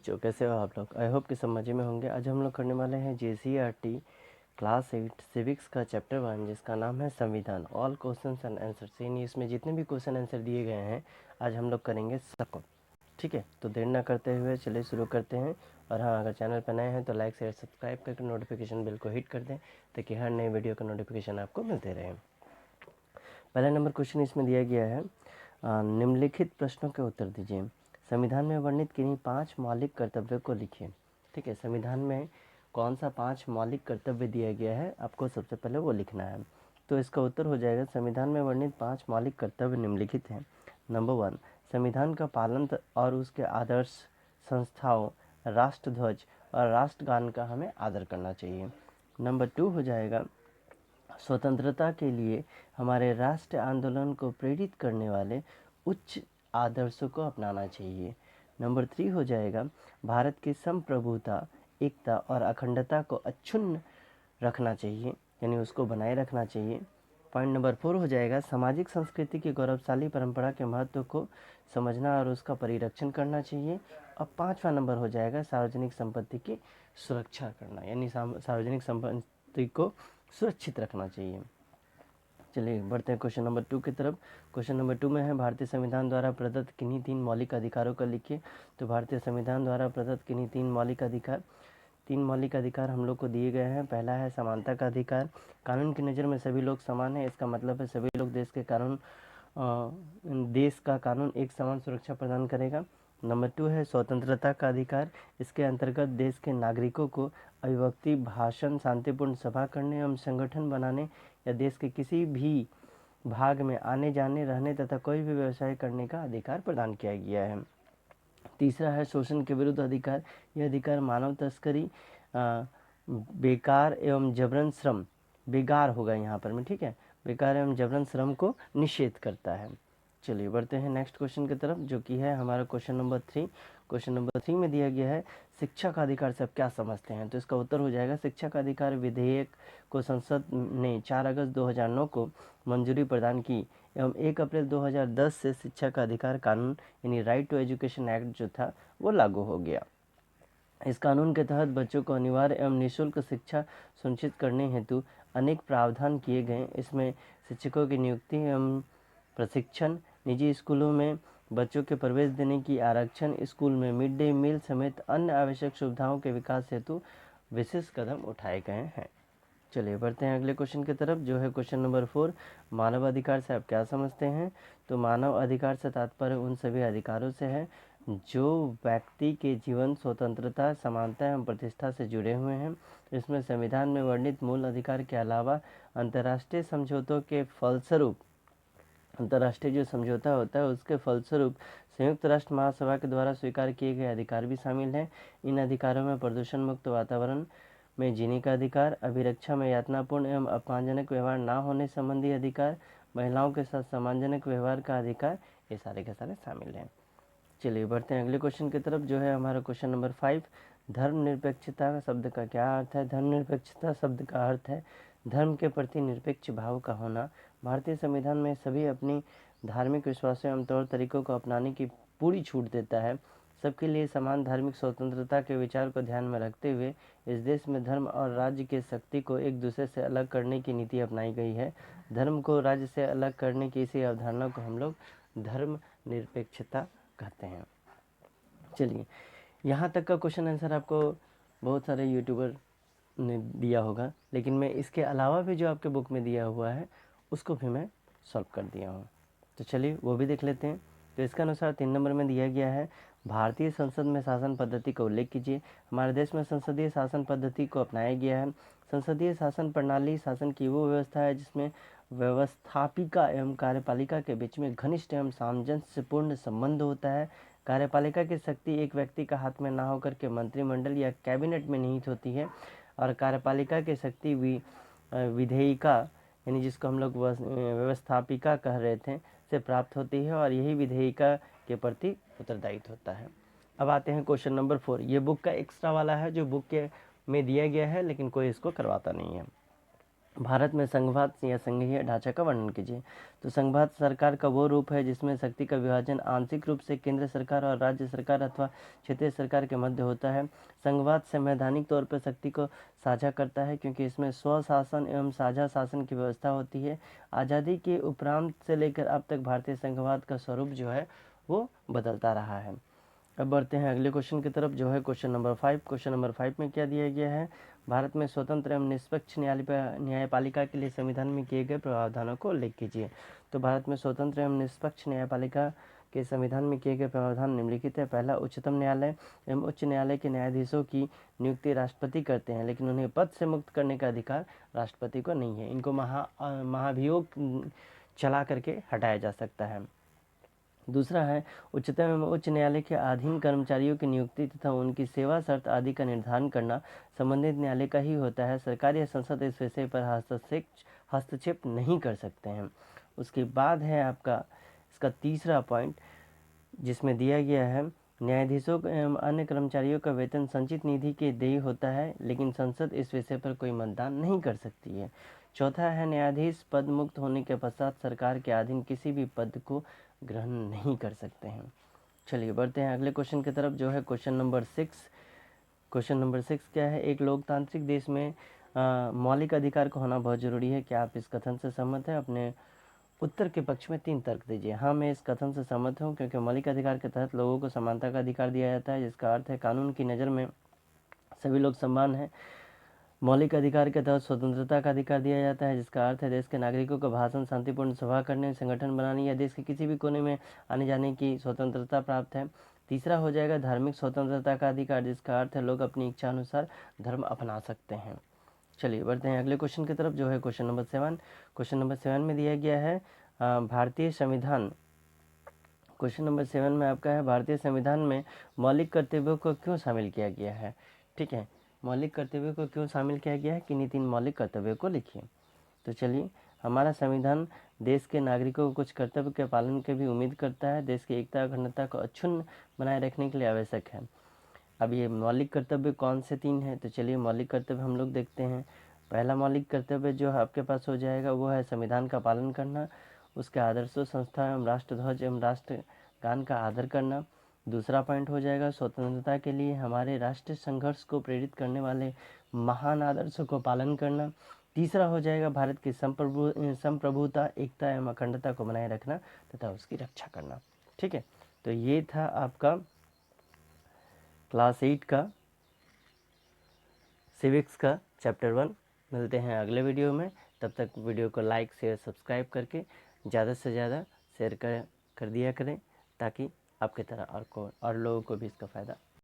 बच्चों, कैसे हो आप लोग? आई होप कि सब मज़े में होंगे। आज हम लोग करने वाले हैं JCERT क्लास 8 सिविक्स का चैप्टर 1, जिसका नाम है संविधान। ऑल क्वेश्चंस एंड आंसर्स, यानी इसमें जितने भी क्वेश्चन आंसर दिए गए हैं आज हम लोग करेंगे सबको। ठीक है, तो देर ना करते हुए चलिए शुरू करते हैं। और हाँ, अगर चैनल पर नए हैं तो लाइक शेयर सब्सक्राइब करके नोटिफिकेशन बिल को हिट कर दें, ताकि हर नए वीडियो का नोटिफिकेशन आपको मिलते रहे। पहला नंबर क्वेश्चन इसमें दिया गया है, निम्नलिखित प्रश्नों के उत्तर दीजिए। संविधान में वर्णित किन्हीं 5 मौलिक कर्तव्यों को लिखिए। ठीक है, संविधान में कौन सा 5 मौलिक कर्तव्य दिया गया है, आपको सबसे पहले वो लिखना है। तो इसका उत्तर हो जाएगा, संविधान में वर्णित 5 मौलिक कर्तव्य निम्नलिखित हैं। नंबर 1, संविधान का पालन और उसके आदर्श संस्थाओं, राष्ट्रध्वज और राष्ट्रगान का हमें आदर करना चाहिए। नंबर 2 हो जाएगा, स्वतंत्रता के लिए हमारे राष्ट्रीय आंदोलन को प्रेरित करने वाले उच्च आदर्शों को अपनाना चाहिए। नंबर 3 हो जाएगा, भारत की संप्रभुता, एकता और अखंडता को अक्षुण्ण रखना चाहिए, यानी उसको बनाए रखना चाहिए। पॉइंट नंबर 4 हो जाएगा, सामाजिक संस्कृति की गौरवशाली परंपरा के महत्व को समझना और उसका परिरक्षण करना चाहिए। और 5वां नंबर हो जाएगा, सार्वजनिक संपत्ति की सुरक्षा करना, यानी सार्वजनिक संपत्ति को सुरक्षित रखना चाहिए। चलिए बढ़ते हैं क्वेश्चन नंबर 2 की तरफ। क्वेश्चन नंबर 2 में है, भारतीय संविधान द्वारा प्रदत्त किन्हीं 3 मौलिक अधिकारों का लिखिए। तो भारतीय संविधान द्वारा प्रदत्त किन्हीं 3 मौलिक अधिकार हम लोग को दिए गए हैं। पहला है समानता का अधिकार। कानून की नज़र में सभी लोग समान हैं, इसका मतलब है सभी लोग देश का कानून एक समान सुरक्षा प्रदान करेगा। नंबर 2 है स्वतंत्रता का अधिकार। इसके अंतर्गत देश के नागरिकों को अभिव्यक्ति, भाषण, शांतिपूर्ण सभा करने एवं संगठन बनाने या देश के किसी भी भाग में आने जाने, रहने तथा कोई भी व्यवसाय करने का अधिकार प्रदान किया गया है। तीसरा है शोषण के विरुद्ध अधिकार। यह अधिकार मानव तस्करी, बेकार एवं जबरन श्रम, बेगार होगा यहाँ पर में, ठीक है, बेकार एवं जबरन श्रम को निषेध करता है। चलिए बढ़ते हैं नेक्स्ट क्वेश्चन की तरफ, जो कि है हमारा क्वेश्चन नंबर 3। क्वेश्चन नंबर 3 में दिया गया है, शिक्षा का अधिकार से आप क्या समझते हैं? तो इसका उत्तर हो जाएगा, शिक्षा का अधिकार विधेयक को संसद ने 4 अगस्त 2009 को मंजूरी प्रदान की एवं 1 अप्रैल 2010 से शिक्षा का अधिकार कानून यानी राइट टू एजुकेशन एक्ट जो था वो लागू हो गया। इस कानून के तहत बच्चों को अनिवार्य एवं निःशुल्क शिक्षा सुनिश्चित करने हेतु अनेक प्रावधान किए गए। इसमें शिक्षकों की नियुक्ति एवं प्रशिक्षण, निजी स्कूलों में बच्चों के प्रवेश देने की आरक्षण, स्कूल में मिड डे मील समेत अन्य आवश्यक सुविधाओं के विकास हेतु विशेष कदम उठाए गए हैं। चलिए बढ़ते हैं अगले क्वेश्चन की तरफ, जो है क्वेश्चन नंबर 4। मानव अधिकार से आप क्या समझते हैं? तो मानव अधिकार से तात्पर्य उन सभी अधिकारों से है जो व्यक्ति के जीवन, स्वतंत्रता, समानता एवं प्रतिष्ठा से जुड़े हुए हैं। इसमें संविधान में वर्णित मूल अधिकार के अलावा अंतर्राष्ट्रीय समझौतों के फलस्वरूप, अंतर्राष्ट्रीय जो समझौता होता है उसके फलस्वरूप संयुक्त राष्ट्र महासभा के द्वारा स्वीकार किए गए अधिकार भी शामिल हैं। इन अधिकारों में प्रदूषण मुक्त वातावरण में जीने का अधिकार, अभिरक्षा में यातनापूर्ण एवं अपमानजनक व्यवहार न होने संबंधी अधिकार, महिलाओं के साथ सम्मानजनक व्यवहार का अधिकार, ये सारे के सारे शामिल हैं। चलिए बढ़ते हैं अगले क्वेश्चन की तरफ, जो है हमारा क्वेश्चन नंबर 5। धर्मनिरपेक्षता शब्द का क्या अर्थ है? धर्मनिरपेक्षता शब्द का अर्थ है धर्म के प्रति निरपेक्ष भाव का होना। भारतीय संविधान में सभी अपनी धार्मिक विश्वासों एवं तौर तरीकों को अपनाने की पूरी छूट देता है। सबके लिए समान धार्मिक स्वतंत्रता के विचार को ध्यान में रखते हुए इस देश में धर्म और राज्य की शक्ति को एक दूसरे से अलग करने की नीति अपनाई गई है। धर्म को राज्य से अलग करने की इसी अवधारणा को हम लोग धर्म निरपेक्षता कहते हैं। चलिए, यहाँ तक का क्वेश्चन आंसर आपको बहुत सारे यूट्यूबर ने दिया होगा, लेकिन मैं इसके अलावा भी जो आपके बुक में दिया हुआ है उसको भी मैं सॉल्व कर दिया हूँ। तो चलिए वो भी देख लेते हैं। तो इसके अनुसार 3 नंबर में दिया गया है, भारतीय संसद में शासन पद्धति का उल्लेख कीजिए। हमारे देश में संसदीय शासन पद्धति को अपनाया गया है। संसदीय शासन प्रणाली शासन की वो व्यवस्था है जिसमें व्यवस्थापिका एवं कार्यपालिका के बीच में घनिष्ठ एवं सामंजस्यपूर्ण संबंध होता है। कार्यपालिका की शक्ति एक व्यक्ति का हाथ में ना होकर के मंत्रिमंडल या कैबिनेट में निहित होती है, और कार्यपालिका की शक्ति विधेयिका यानी जिसको हम लोग व्यवस्थापिका कह रहे थे से प्राप्त होती है, और यही विधेयिका के प्रति उत्तरदायित्व होता है। अब आते हैं क्वेश्चन नंबर 4। ये बुक का एक्स्ट्रा वाला है जो बुक के में दिया गया है, लेकिन कोई इसको करवाता नहीं है। भारत में संघवाद या संघीय ढांचा का वर्णन कीजिए। तो संघवाद सरकार का वो रूप है जिसमें शक्ति का विभाजन आंशिक रूप से केंद्र सरकार और राज्य सरकार अथवा क्षेत्रीय सरकार के मध्य होता है। संघवाद संवैधानिक तौर पर शक्ति को साझा करता है क्योंकि इसमें स्वशासन एवं साझा शासन की व्यवस्था होती है। आज़ादी के उपरांत से लेकर अब तक भारतीय संघवाद का स्वरूप जो है वो बदलता रहा है। अब बढ़ते हैं अगले क्वेश्चन की तरफ, जो है क्वेश्चन नंबर 5। क्वेश्चन नंबर 5 में क्या दिया गया है? भारत में स्वतंत्र एवं निष्पक्ष न्यायपालिका के लिए संविधान में किए गए प्रावधानों को उल्लेख कीजिए। तो भारत में स्वतंत्र एवं निष्पक्ष न्यायपालिका के संविधान में किए गए प्रावधान निम्नलिखित है। पहला, उच्चतम न्यायालय एवं उच्च न्यायालय के न्यायाधीशों की नियुक्ति राष्ट्रपति करते हैं, लेकिन उन्हें पद से मुक्त करने का अधिकार राष्ट्रपति को नहीं है। इनको महाभियोग चला करके हटाया जा सकता है। दूसरा है, उच्चतम एवं उच्च न्यायालय के अधीन कर्मचारियों की नियुक्ति तथा उनकी सेवा शर्त आदि का निर्धारण करना संबंधित न्यायालय का ही होता है। सरकार या संसद इस विषय पर हस्तक्षेप नहीं कर सकते हैं। उसके बाद है आपका इसका तीसरा पॉइंट, जिसमें दिया गया है न्यायाधीशों एवं अन्य कर्मचारियों का वेतन संचित निधि के देय होता है, लेकिन संसद इस विषय पर कोई मतदान नहीं कर सकती है। चौथा है, न्यायाधीश पद मुक्त होने के पश्चात सरकार के अधीन किसी भी पद को ग्रहण नहीं कर सकते हैं। चलिए बढ़ते हैं अगले क्वेश्चन की तरफ, जो है क्वेश्चन नंबर 6। क्वेश्चन नंबर 6 क्या है? एक लोकतांत्रिक देश में मौलिक अधिकार का होना बहुत जरूरी है। क्या आप इस कथन से सहमत हैं? अपने उत्तर के पक्ष में 3 तर्क दीजिए। हाँ, मैं इस कथन से सहमत हूँ, क्योंकि मौलिक अधिकार के तहत लोगों को समानता का अधिकार दिया जाता है, जिसका अर्थ है कानून की नज़र में सभी लोग समान हैं। मौलिक अधिकार के तहत स्वतंत्रता का अधिकार दिया जाता है, जिसका अर्थ है देश के नागरिकों को भाषण, शांतिपूर्ण सभा करने, संगठन बनाने या देश के किसी भी कोने में आने जाने की स्वतंत्रता प्राप्त है। तीसरा हो जाएगा धार्मिक स्वतंत्रता का अधिकार, जिसका अर्थ है लोग अपनी इच्छा अनुसार धर्म अपना सकते हैं। चलिए बढ़ते हैं अगले क्वेश्चन की तरफ, जो है क्वेश्चन नंबर 7। क्वेश्चन नंबर 7 में दिया गया है भारतीय संविधान। क्वेश्चन नंबर 7 में आपका है भारतीय संविधान में मौलिक कर्तव्यों को क्यों शामिल किया गया है? ठीक है, मौलिक कर्तव्यों को क्यों शामिल किया गया है, किन्हीं 3 मौलिक कर्तव्यों को लिखिए। तो चलिए, हमारा संविधान देश के नागरिकों को कुछ कर्तव्य के पालन की भी उम्मीद करता है। देश की एकता और अखंडता को अक्षुण्ण बनाए रखने के लिए आवश्यक है। अब ये मौलिक कर्तव्य कौन से 3 हैं? तो चलिए मौलिक कर्तव्य हम लोग देखते हैं। पहला मौलिक कर्तव्य जो है आपके पास हो जाएगा, वो है संविधान का पालन करना, उसके आदर्शों, संस्था एवं राष्ट्रध्वज एवं राष्ट्रगान का आदर करना। दूसरा पॉइंट हो जाएगा स्वतंत्रता के लिए हमारे राष्ट्रीय संघर्ष को प्रेरित करने वाले महान आदर्शों को पालन करना। तीसरा हो जाएगा भारत की संप्रभुता, एकता एवं अखंडता को बनाए रखना तथा उसकी रक्षा करना। ठीक है, तो ये था आपका क्लास 8 का सिविक्स का चैप्टर 1। मिलते हैं अगले वीडियो में। तब तक वीडियो को लाइक, शेयर, सब्सक्राइब करके ज़्यादा से ज़्यादा शेयर कर दिया करें, ताकि आपकी तरह और लोगों को भी इसका फ़ायदा